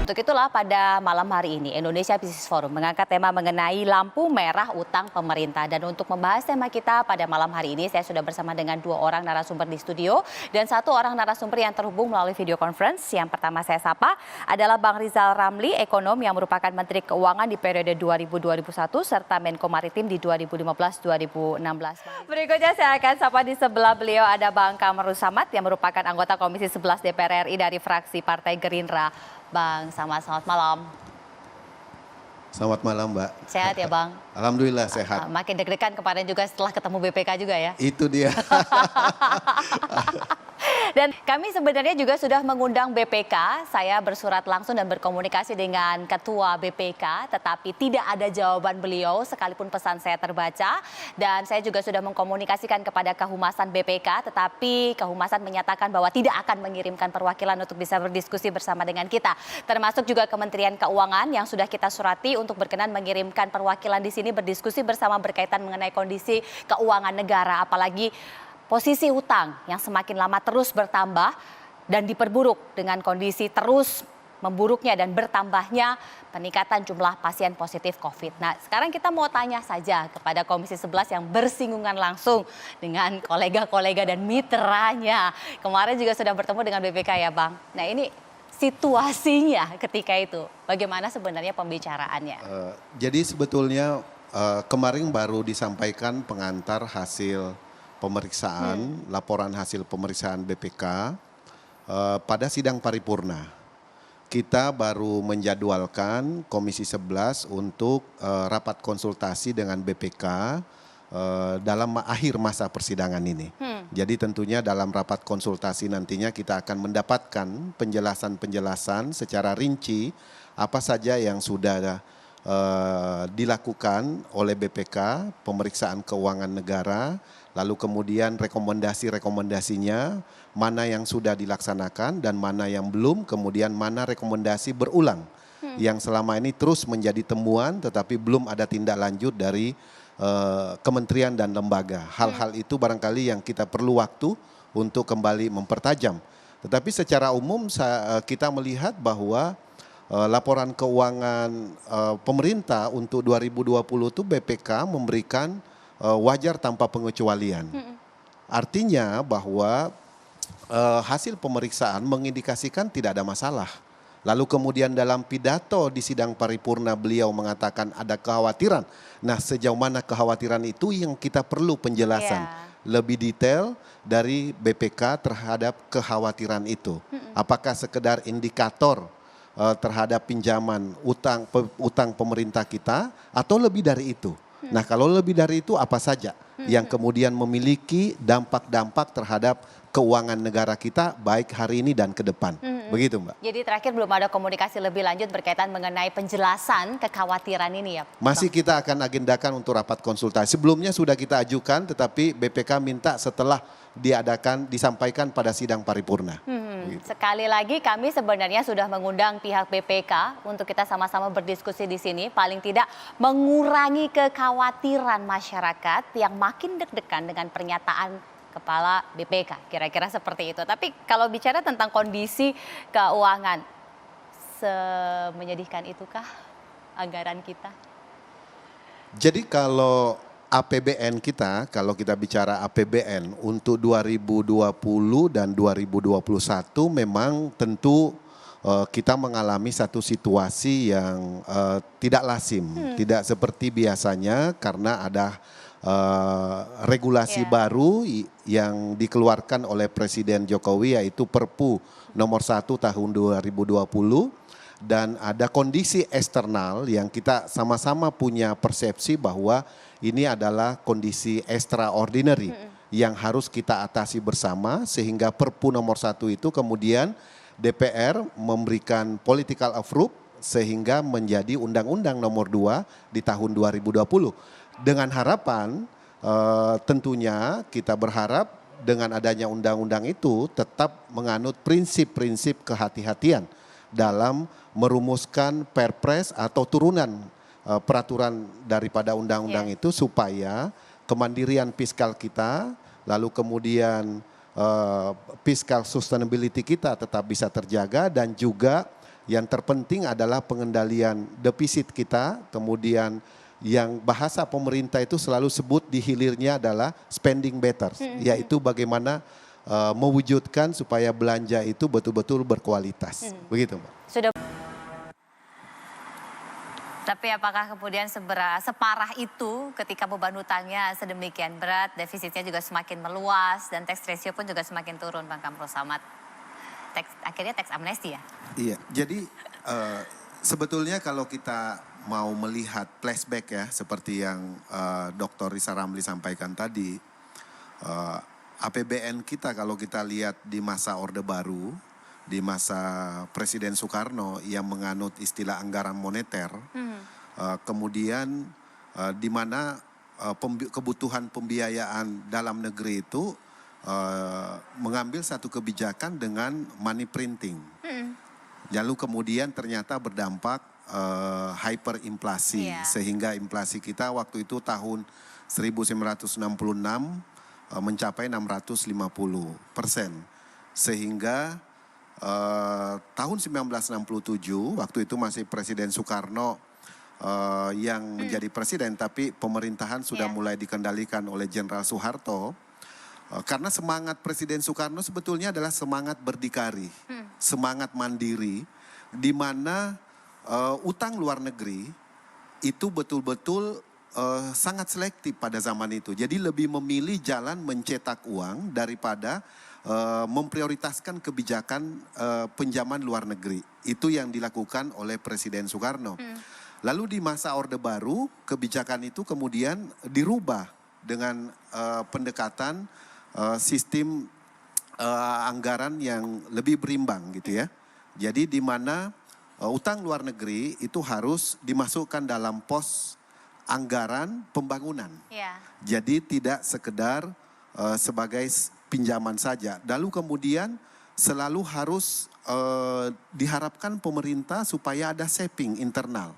Untuk itulah pada malam hari ini Indonesia Business Forum mengangkat tema mengenai lampu merah utang pemerintah. Dan untuk membahas tema kita pada malam hari ini saya sudah bersama dengan 2 orang narasumber di studio dan 1 orang narasumber yang terhubung melalui video conference. Yang pertama saya sapa adalah Bang Rizal Ramli, ekonom yang merupakan Menteri Keuangan di periode 2000-2001 serta Menko Maritim di 2015-2016. Berikutnya saya akan sapa di sebelah beliau ada Bang Kamarul Samad yang merupakan anggota Komisi 11 DPR RI dari fraksi Partai Gerindra. Bang Samad, selamat malam. Selamat malam, Mbak. Sehat ya, Bang? Alhamdulillah sehat. Makin deg-degan kemarin juga setelah ketemu BPK juga ya? Itu dia. Dan kami sebenarnya juga sudah mengundang BPK. Saya bersurat langsung dan berkomunikasi dengan Ketua BPK, tetapi tidak ada jawaban beliau sekalipun pesan saya terbaca. Dan saya juga sudah mengkomunikasikan kepada Kehumasan BPK, tetapi Kehumasan menyatakan bahwa tidak akan mengirimkan perwakilan untuk bisa berdiskusi bersama dengan kita. Termasuk juga Kementerian Keuangan yang sudah kita surati untuk berkenan mengirimkan perwakilan di sini berdiskusi bersama berkaitan mengenai kondisi keuangan negara, apalagi posisi hutang yang semakin lama terus bertambah dan diperburuk dengan kondisi terus memburuknya dan bertambahnya peningkatan jumlah pasien positif COVID. Nah, sekarang kita mau tanya saja kepada Komisi 11 yang bersinggungan langsung dengan kolega-kolega dan mitranya. Kemarin juga sudah bertemu dengan BPK ya, Bang. Nah, ini situasinya ketika itu, bagaimana sebenarnya pembicaraannya? Jadi sebetulnya kemarin baru disampaikan pengantar hasil pemeriksaan, laporan hasil pemeriksaan BPK pada sidang paripurna. Kita baru menjadwalkan Komisi 11 untuk rapat konsultasi dengan BPK dalam akhir masa persidangan ini. Jadi tentunya dalam rapat konsultasi nantinya kita akan mendapatkan penjelasan-penjelasan secara rinci apa saja yang sudah dilakukan oleh BPK, pemeriksaan keuangan negara, lalu kemudian rekomendasi-rekomendasinya, mana yang sudah dilaksanakan dan mana yang belum, kemudian mana rekomendasi berulang yang selama ini terus menjadi temuan tetapi belum ada tindak lanjut dari kementerian dan lembaga. Hal-hal itu barangkali yang kita perlu waktu untuk kembali mempertajam. Tetapi secara umum kita melihat bahwa laporan keuangan pemerintah untuk 2020 itu BPK memberikan wajar tanpa pengecualian. Artinya bahwa hasil pemeriksaan mengindikasikan tidak ada masalah. Lalu kemudian dalam pidato di sidang paripurna beliau mengatakan ada kekhawatiran. Nah, sejauh mana kekhawatiran itu yang kita perlu penjelasan lebih detail dari BPK terhadap kekhawatiran itu. Apakah sekedar indikator terhadap pinjaman utang pemerintah kita atau lebih dari itu? Nah, kalau lebih dari itu apa saja yang kemudian memiliki dampak-dampak terhadap keuangan negara kita baik hari ini dan ke depan. Begitu, Mbak. Jadi terakhir belum ada komunikasi lebih lanjut berkaitan mengenai penjelasan kekhawatiran ini ya? Masih kita akan agendakan untuk rapat konsultasi. Sebelumnya sudah kita ajukan tetapi BPK minta setelah disampaikan pada sidang paripurna. Sekali lagi kami sebenarnya sudah mengundang pihak BPK untuk kita sama-sama berdiskusi di sini. Paling tidak mengurangi kekhawatiran masyarakat yang makin deg-degan dengan pernyataan Kepala BPK. Kira-kira seperti itu. Tapi kalau bicara tentang kondisi keuangan, semenyedihkan itukah anggaran kita? Jadi kalau APBN kita, kalau kita bicara APBN untuk 2020 dan 2021 memang tentu kita mengalami satu situasi yang tidak lazim, tidak seperti biasanya karena ada regulasi baru yang dikeluarkan oleh Presiden Jokowi yaitu Perpu nomor 1 tahun 2020 dan ada kondisi eksternal yang kita sama-sama punya persepsi bahwa ini adalah kondisi extraordinary yang harus kita atasi bersama sehingga Perpu nomor 1 itu kemudian DPR memberikan political approve sehingga menjadi Undang-Undang nomor 2 di tahun 2020. Dengan harapan tentunya kita berharap dengan adanya undang-undang itu tetap menganut prinsip-prinsip kehati-hatian dalam merumuskan perpres atau turunan peraturan daripada undang-undang itu supaya kemandirian fiskal kita lalu kemudian fiscal sustainability kita tetap bisa terjaga dan juga Yang terpenting adalah pengendalian defisit kita, kemudian yang bahasa pemerintah itu selalu sebut di hilirnya adalah spending better, yaitu bagaimana mewujudkan supaya belanja itu betul-betul berkualitas. Begitu, Mbak. Sudah. Tapi apakah kemudian separah itu ketika beban hutangnya sedemikian berat, defisitnya juga semakin meluas, dan tax ratio pun juga semakin turun, Bang Kamrul Samad? Akhirnya tax amnesty ya? Iya, jadi sebetulnya kalau kita mau melihat flashback ya, seperti yang Dr. Risa Ramli sampaikan tadi, APBN kita kalau kita lihat di masa Orde Baru, di masa Presiden Soekarno yang menganut istilah anggaran moneter, kemudian di mana kebutuhan pembiayaan dalam negeri itu mengambil satu kebijakan dengan money printing. Lalu kemudian ternyata berdampak hyperinflasi, sehingga inflasi kita waktu itu tahun 1966 mencapai 650%. Sehingga tahun 1967, waktu itu masih Presiden Soekarno yang menjadi presiden, tapi pemerintahan sudah mulai dikendalikan oleh Jenderal Soeharto. Karena semangat Presiden Soekarno sebetulnya adalah semangat berdikari, semangat mandiri, di mana utang luar negeri itu betul-betul sangat selektif pada zaman itu. Jadi lebih memilih jalan mencetak uang daripada memprioritaskan kebijakan pinjaman luar negeri. Itu yang dilakukan oleh Presiden Soekarno. Lalu di masa Orde Baru, kebijakan itu kemudian dirubah dengan pendekatan sistem anggaran yang lebih berimbang gitu ya. Jadi di mana utang luar negeri itu harus dimasukkan dalam pos anggaran pembangunan. Jadi tidak sekedar sebagai pinjaman saja. Lalu kemudian selalu harus diharapkan pemerintah supaya ada saving internal.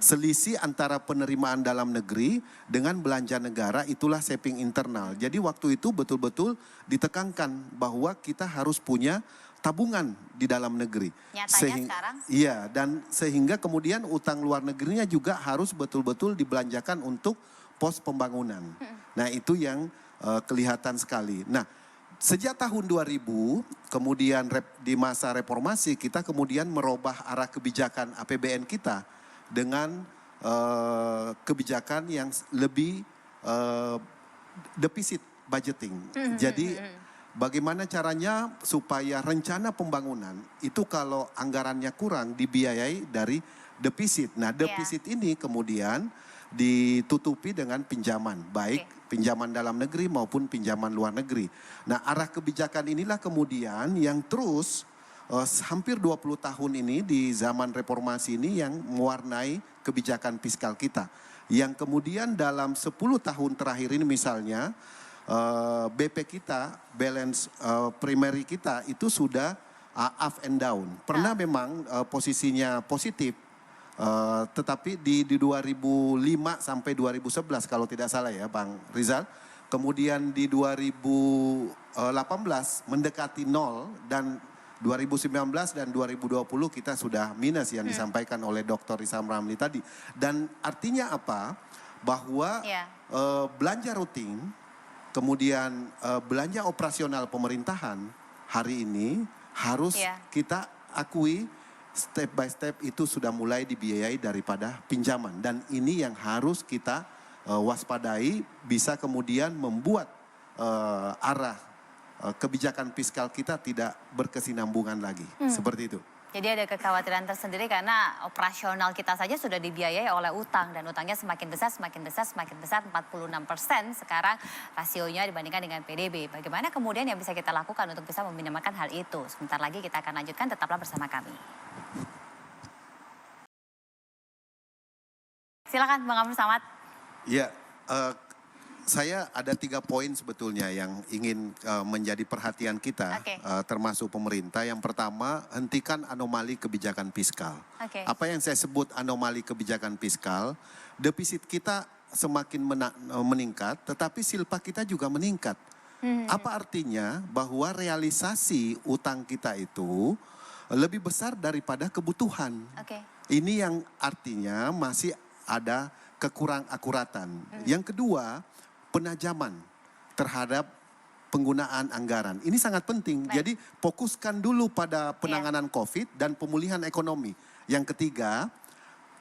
Selisih antara penerimaan dalam negeri dengan belanja negara, itulah saving internal. Jadi waktu itu betul-betul ditekankan bahwa kita harus punya tabungan di dalam negeri. Nyatanya sekarang? Iya, dan sehingga kemudian utang luar negerinya juga harus betul-betul dibelanjakan untuk pos pembangunan. Nah itu yang kelihatan sekali. Nah sejak tahun 2000, kemudian di masa reformasi kita kemudian merubah arah kebijakan APBN kita dengan kebijakan yang lebih defisit budgeting. Jadi bagaimana caranya supaya rencana pembangunan itu kalau anggarannya kurang dibiayai dari defisit. Nah defisit ini kemudian ditutupi dengan pinjaman, baik pinjaman dalam negeri maupun pinjaman luar negeri. Nah arah kebijakan inilah kemudian yang terus hampir 20 tahun ini di zaman reformasi ini yang mewarnai kebijakan fiskal kita. Yang kemudian dalam 10 tahun terakhir ini misalnya BP kita, balance primary kita itu sudah up and down. Pernah memang posisinya positif, tetapi di 2005 sampai 2011 kalau tidak salah ya Bang Rizal. Kemudian di 2018 mendekati nol, dan 2019 dan 2020 kita sudah minus yang disampaikan oleh Dr. Risa Ramli tadi. Dan artinya apa? Bahwa belanja rutin, kemudian belanja operasional pemerintahan hari ini harus kita akui step by step itu sudah mulai dibiayai daripada pinjaman. Dan ini yang harus kita waspadai, bisa kemudian membuat arah kebijakan fiskal kita tidak berkesinambungan lagi. Seperti itu. Jadi ada kekhawatiran tersendiri karena operasional kita saja sudah dibiayai oleh utang, dan utangnya semakin besar, 46% sekarang rasionya dibandingkan dengan PDB. Bagaimana kemudian yang bisa kita lakukan untuk bisa meminimalkan hal itu? Sebentar lagi kita akan lanjutkan, tetaplah bersama kami. Silakan Bang Kamrul Samad. Ya, saya ada 3 poin sebetulnya yang ingin menjadi perhatian kita, termasuk pemerintah. Yang pertama, hentikan anomali kebijakan fiskal. Apa yang saya sebut anomali kebijakan fiskal, defisit kita semakin meningkat, tetapi silpa kita juga meningkat. Apa artinya? Bahwa realisasi utang kita itu lebih besar daripada kebutuhan. Oke. Ini yang artinya masih ada kekurang-akuratan. Yang kedua, penajaman terhadap penggunaan anggaran. Ini sangat penting. Baik. Jadi fokuskan dulu pada penanganan COVID dan pemulihan ekonomi. Yang ketiga,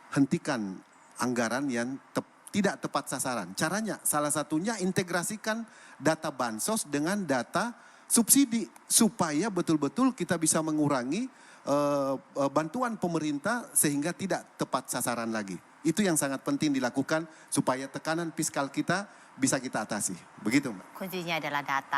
hentikan anggaran yang tidak tepat sasaran. Caranya salah satunya integrasikan data bansos dengan data subsidi supaya betul-betul kita bisa mengurangi bantuan pemerintah sehingga tidak tepat sasaran lagi. Itu yang sangat penting dilakukan supaya tekanan fiskal kita bisa kita atasi. Begitu, Mbak. Kuncinya adalah data.